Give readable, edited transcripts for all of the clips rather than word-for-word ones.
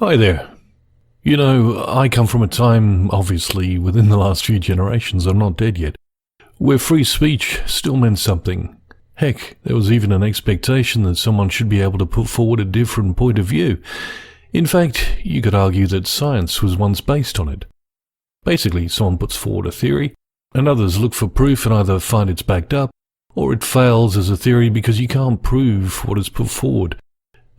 Hi there. You know, I come from a time, obviously within the last few generations, I'm not dead yet, where free speech still meant something. Heck, there was even an expectation that someone should be able to put forward a different point of view. In fact, you could argue that science was once based on it. Basically, someone puts forward a theory, and others look for proof and either find it's backed up, or it fails as a theory because you can't prove what is put forward.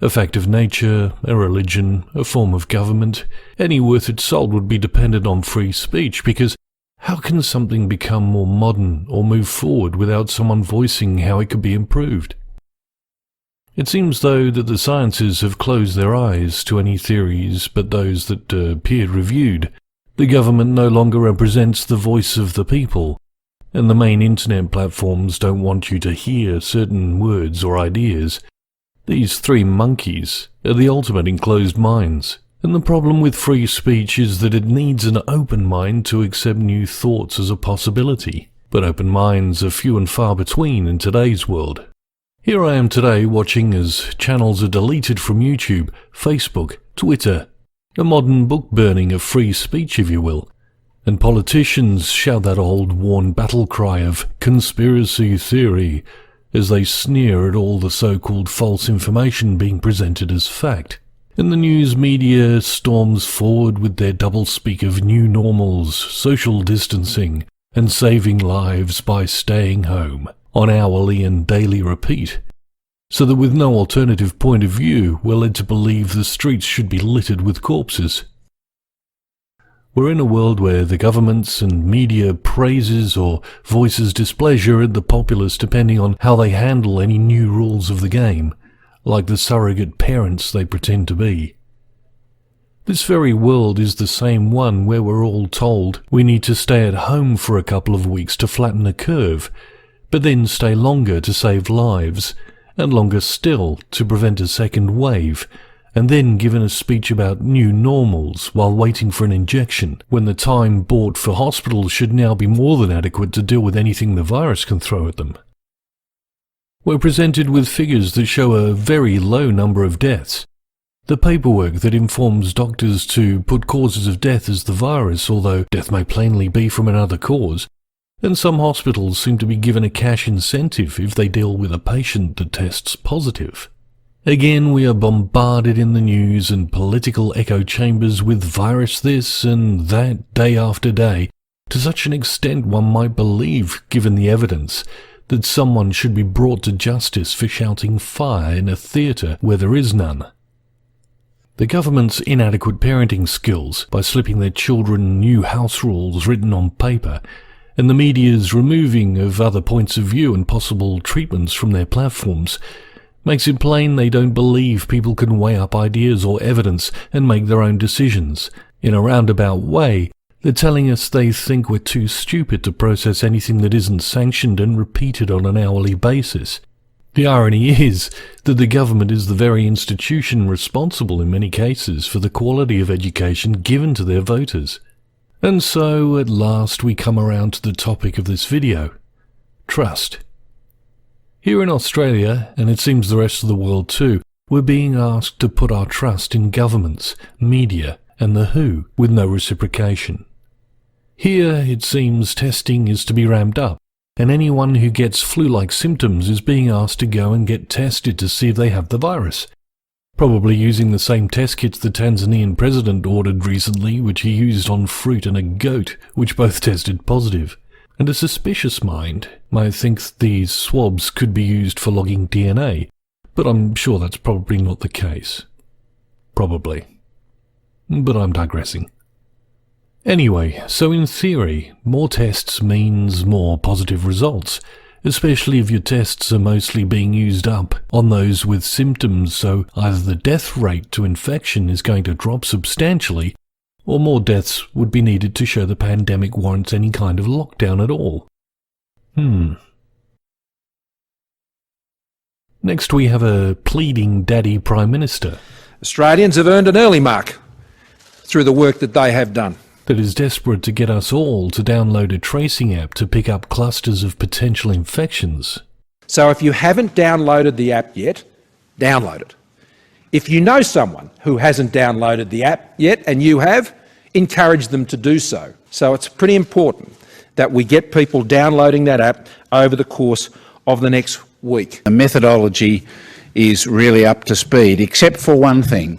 A fact of nature, a religion, a form of government, any worth its salt would be dependent on free speech, because how can something become more modern or move forward without someone voicing how it could be improved? It seems, though, that the sciences have closed their eyes to any theories but those that are peer-reviewed. The government no longer represents the voice of the people, and the main internet platforms don't want you to hear certain words or ideas. These three monkeys are the ultimate enclosed minds, and the problem with free speech is that it needs an open mind to accept new thoughts as a possibility. But open minds are few and far between in today's world. Here I am today watching as channels are deleted from YouTube, Facebook, Twitter, a modern book burning of free speech, if you will, and politicians shout that old worn battle cry of conspiracy theory as they sneer at all the so-called false information being presented as fact. And the news media storms forward with their doublespeak of new normals, social distancing, and saving lives by staying home, on hourly and daily repeat, so that with no alternative point of view we're led to believe the streets should be littered with corpses. We're in a world where the governments and media praises or voices displeasure at the populace depending on how they handle any new rules of the game, like the surrogate parents they pretend to be. This very world is the same one where we're all told we need to stay at home for a couple of weeks to flatten the curve, but then stay longer to save lives, and longer still to prevent a second wave, and then given a speech about new normals while waiting for an injection, when the time bought for hospitals should now be more than adequate to deal with anything the virus can throw at them. We're presented with figures that show a very low number of deaths. The paperwork that informs doctors to put causes of death as the virus, although death may plainly be from another cause, and some hospitals seem to be given a cash incentive if they deal with a patient that tests positive. Again, we are bombarded in the news and political echo chambers with virus this and that day after day, to such an extent one might believe, given the evidence, that someone should be brought to justice for shouting fire in a theatre where there is none. The government's inadequate parenting skills by slipping their children new house rules written on paper, and the media's removing of other points of view and possible treatments from their platforms, makes it plain they don't believe people can weigh up ideas or evidence and make their own decisions. In a roundabout way, they're telling us they think we're too stupid to process anything that isn't sanctioned and repeated on an hourly basis. The irony is that the government is the very institution responsible in many cases for the quality of education given to their voters. And so, at last, we come around to the topic of this video: trust. Here in Australia, and it seems the rest of the world too, we're being asked to put our trust in governments, media, and the WHO with no reciprocation. Here, it seems testing is to be ramped up, and anyone who gets flu-like symptoms is being asked to go and get tested to see if they have the virus. Probably using the same test kits the Tanzanian president ordered recently, which he used on fruit and a goat, which both tested positive. And a suspicious mind might think these swabs could be used for logging DNA, but I'm sure that's probably not the case. Probably. But I'm digressing. Anyway, so in theory, more tests means more positive results, especially if your tests are mostly being used up on those with symptoms, so either the death rate to infection is going to drop substantially, or more deaths would be needed to show the pandemic warrants any kind of lockdown at all. Next we have a pleading daddy Prime Minister. Australians have earned an early mark through the work that they have done. That is desperate to get us all to download a tracing app to pick up clusters of potential infections. So if you haven't downloaded the app yet, download it. If you know someone who hasn't downloaded the app yet and you have, encourage them to do so. So it's pretty important that we get people downloading that app over the course of the next week. The methodology is really up to speed, except for one thing,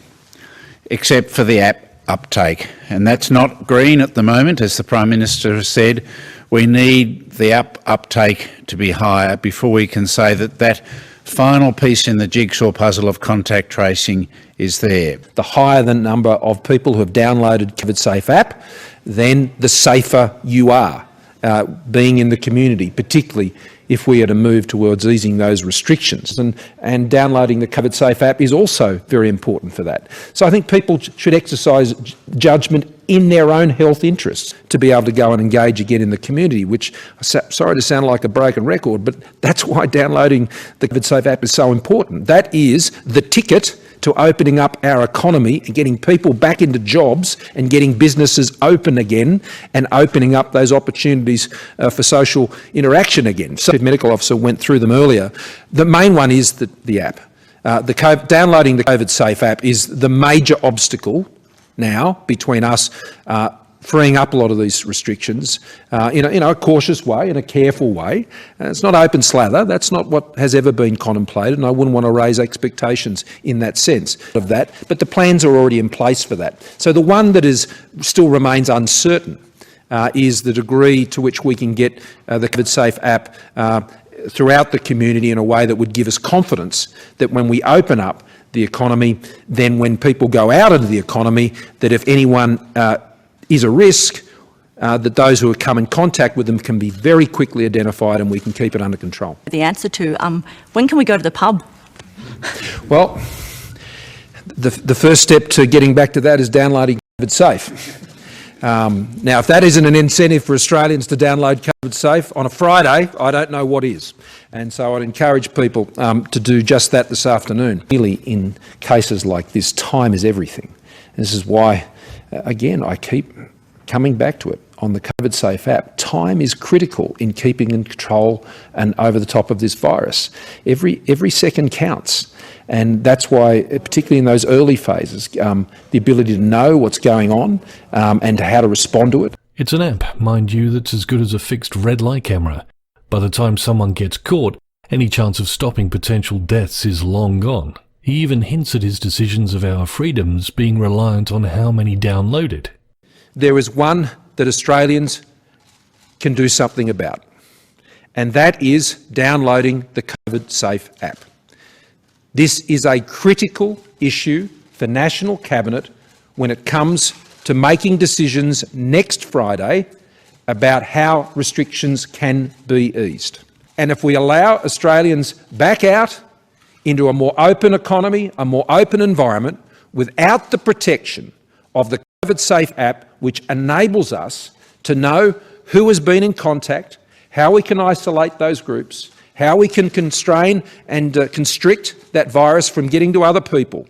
except for the app uptake. And that's not green at the moment, as the Prime Minister has said. We need the app uptake to be higher before we can say that that final piece in the jigsaw puzzle of contact tracing is there. The higher the number of people who have downloaded COVID Safe app, then the safer you are being in the community, particularly if we are to move towards easing those restrictions. And downloading the COVID Safe app is also very important for that. So I think people should exercise judgment in their own health interests to be able to go and engage again in the community, which, sorry to sound like a broken record, but that's why downloading the COVID Safe app is so important. That is the ticket to opening up our economy and getting people back into jobs and getting businesses open again and opening up those opportunities for social interaction again. So the medical officer went through them earlier. The main one is the app. Downloading the COVID Safe app is the major obstacle now between us freeing up a lot of these restrictions in a cautious way, in a careful way. It's not open slather. That's not what has ever been contemplated, and I wouldn't want to raise expectations in that sense of that. But the plans are already in place for that. So the one that still remains uncertain is the degree to which we can get the COVID Safe app throughout the community in a way that would give us confidence that when we open up the economy, then when people go out into the economy, that if anyone is a risk, that those who have come in contact with them can be very quickly identified and we can keep it under control. The answer to when can we go to the pub? Well, the first step to getting back to that is downloading COVID Safe. Now, if that isn't an incentive for Australians to download COVID Safe on a Friday, I don't know what is. And so I'd encourage people to do just that this afternoon. Really, in cases like this, time is everything. This is why, again, I keep coming back to it on the COVID Safe app. Time is critical in keeping in control and over the top of this virus. Every second counts. And that's why, particularly in those early phases, the ability to know what's going on and how to respond to it. It's an app, mind you, that's as good as a fixed red light camera. By the time someone gets caught, any chance of stopping potential deaths is long gone. He even hints at his decisions of our freedoms being reliant on how many download it. There is one that Australians can do something about, and that is downloading the COVID Safe app. This is a critical issue for National Cabinet when it comes to making decisions next Friday about how restrictions can be eased. And if we allow Australians back out into a more open economy, a more open environment, without the protection of the COVID Safe app, which enables us to know who has been in contact, how we can isolate those groups, how we can constrain and constrict that virus from getting to other people.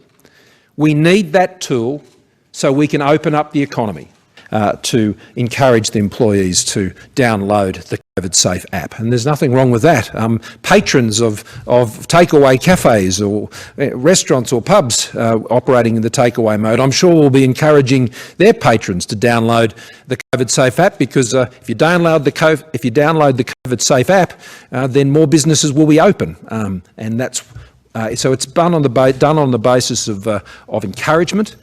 We need that tool so we can open up the economy to encourage the employees to download the COVID Safe app. And there's nothing wrong with that. Patrons of takeaway cafes or restaurants or pubs operating in the takeaway mode, I'm sure will be encouraging their patrons to download the COVID Safe app, because if you download the COVID Safe app, then more businesses will be open, and that's so it's done on the basis of encouragement.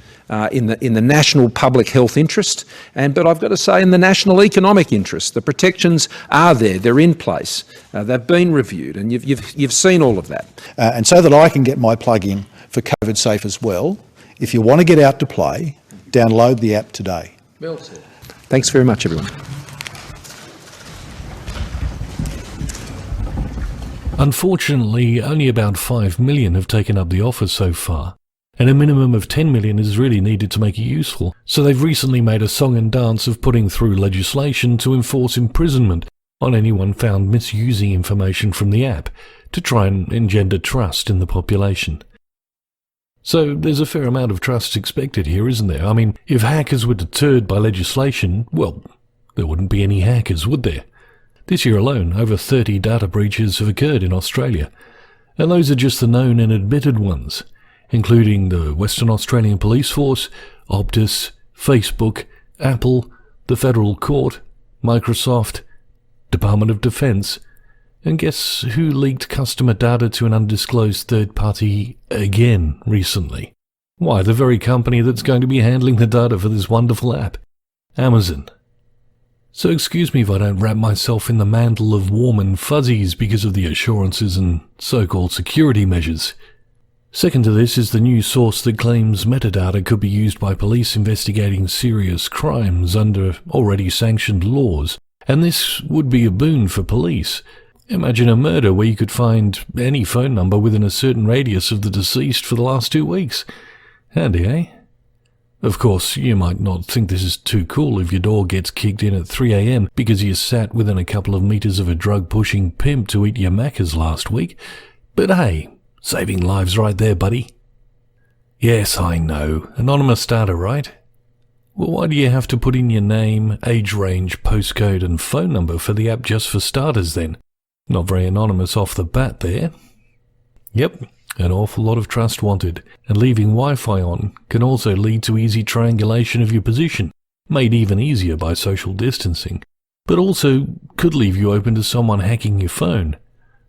In the national public health interest, but I've got to say in the national economic interest. The protections are there, they're in place, they've been reviewed, and you've seen all of that. And so that I can get my plug-in for COVID Safe as well, if you want to get out to play, download the app today. Well said. Thanks very much, everyone. Unfortunately, only about 5 million have taken up the offer so far, and a minimum of 10 million is really needed to make it useful. So they've recently made a song and dance of putting through legislation to enforce imprisonment on anyone found misusing information from the app to try and engender trust in the population. So there's a fair amount of trust expected here, isn't there? I mean, if hackers were deterred by legislation, well, there wouldn't be any hackers, would there? This year alone, over 30 data breaches have occurred in Australia, and those are just the known and admitted ones. including the Western Australian Police Force, Optus, Facebook, Apple, the Federal Court, Microsoft, Department of Defense, and guess who leaked customer data to an undisclosed third party again recently? Why, the very company that's going to be handling the data for this wonderful app, Amazon. So excuse me if I don't wrap myself in the mantle of warm and fuzzies because of the assurances and so-called security measures. Second to this is the news source that claims metadata could be used by police investigating serious crimes under already sanctioned laws, and this would be a boon for police. Imagine a murder where you could find any phone number within a certain radius of the deceased for the last 2 weeks. Handy, eh? Of course, you might not think this is too cool if your door gets kicked in at 3 a.m. because you sat within a couple of meters of a drug-pushing pimp to eat your Maccas last week, but hey, saving lives right there, buddy. Yes, I know, anonymous data, right? Well, why do you have to put in your name, age range, postcode and phone number for the app just for starters then? Not very anonymous off the bat there. Yep. An awful lot of trust wanted, and leaving Wi-Fi on can also lead to easy triangulation of your position, made even easier by social distancing, but also could leave you open to someone hacking your phone.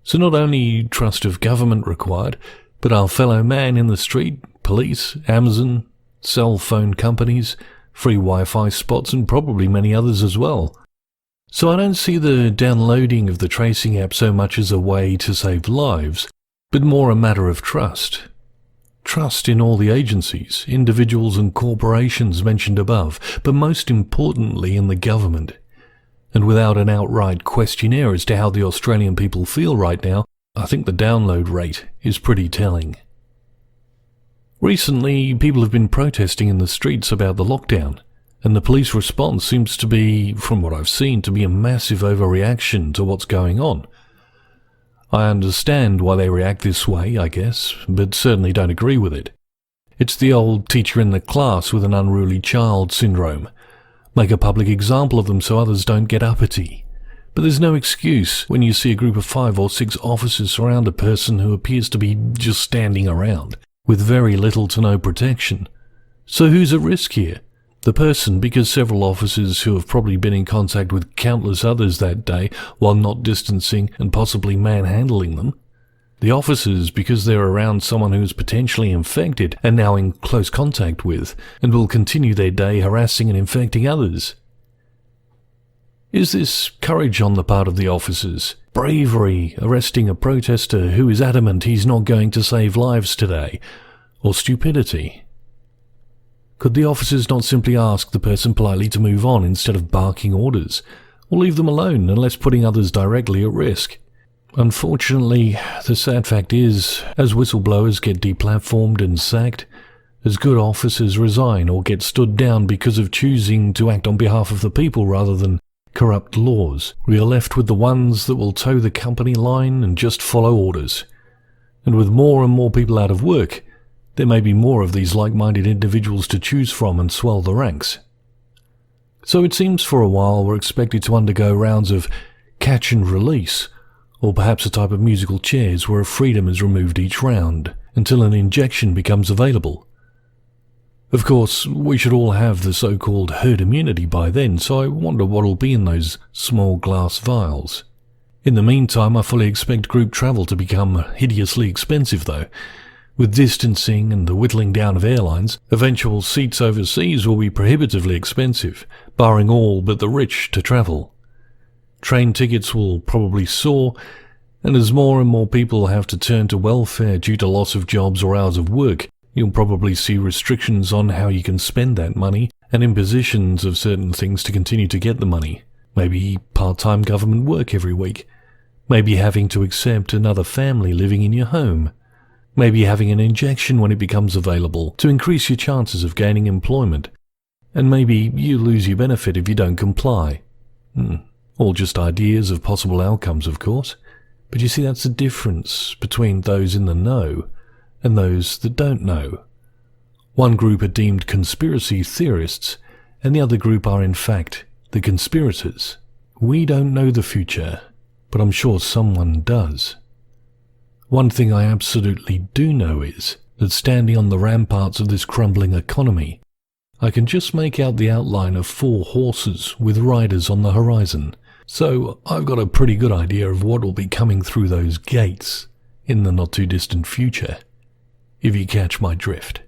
So not only trust of government required, but our fellow man in the street, police, Amazon, cell phone companies, free Wi-Fi spots and probably many others as well. So I don't see the downloading of the tracing app so much as a way to save lives, but more a matter of trust. Trust in all the agencies, individuals and corporations mentioned above, but most importantly in the government. And without an outright questionnaire as to how the Australian people feel right now, I think the download rate is pretty telling. Recently, people have been protesting in the streets about the lockdown, and the police response seems to be, from what I've seen, to be a massive overreaction to what's going on. I understand why they react this way, I guess, but certainly don't agree with it. It's the old teacher in the class with an unruly child syndrome. Make a public example of them so others don't get uppity. But there's no excuse when you see a group of 5 or 6 officers surround a person who appears to be just standing around, with very little to no protection. So who's at risk here? The person, because several officers who have probably been in contact with countless others that day while not distancing and possibly manhandling them. The officers, because they're around someone who's potentially infected and now in close contact with, and will continue their day harassing and infecting others. Is this courage on the part of the officers? Bravery, arresting a protester who is adamant he's not going to save lives today? Or stupidity? Could the officers not simply ask the person politely to move on instead of barking orders, or leave them alone unless putting others directly at risk? Unfortunately, the sad fact is, as whistleblowers get deplatformed and sacked, as good officers resign or get stood down because of choosing to act on behalf of the people rather than corrupt laws, we are left with the ones that will toe the company line and just follow orders. And with more and more people out of work, there may be more of these like-minded individuals to choose from and swell the ranks. So it seems for a while we're expected to undergo rounds of catch and release, or perhaps a type of musical chairs where a freedom is removed each round, until an injection becomes available. Of course, we should all have the so-called herd immunity by then, so I wonder what'll be in those small glass vials. In the meantime, I fully expect group travel to become hideously expensive though. With distancing and the whittling down of airlines, eventual seats overseas will be prohibitively expensive, barring all but the rich to travel. Train tickets will probably soar, and as more and more people have to turn to welfare due to loss of jobs or hours of work, you'll probably see restrictions on how you can spend that money and impositions of certain things to continue to get the money. Maybe part-time government work every week. Maybe having to accept another family living in your home. Maybe having an injection when it becomes available to increase your chances of gaining employment. And maybe you lose your benefit if you don't comply. All just ideas of possible outcomes, of course. But you see, that's the difference between those in the know and those that don't know. One group are deemed conspiracy theorists, and the other group are in fact the conspirators. We don't know the future, but I'm sure someone does. One thing I absolutely do know is that standing on the ramparts of this crumbling economy, I can just make out the outline of 4 horses with riders on the horizon. So I've got a pretty good idea of what will be coming through those gates in the not too distant future, if you catch my drift.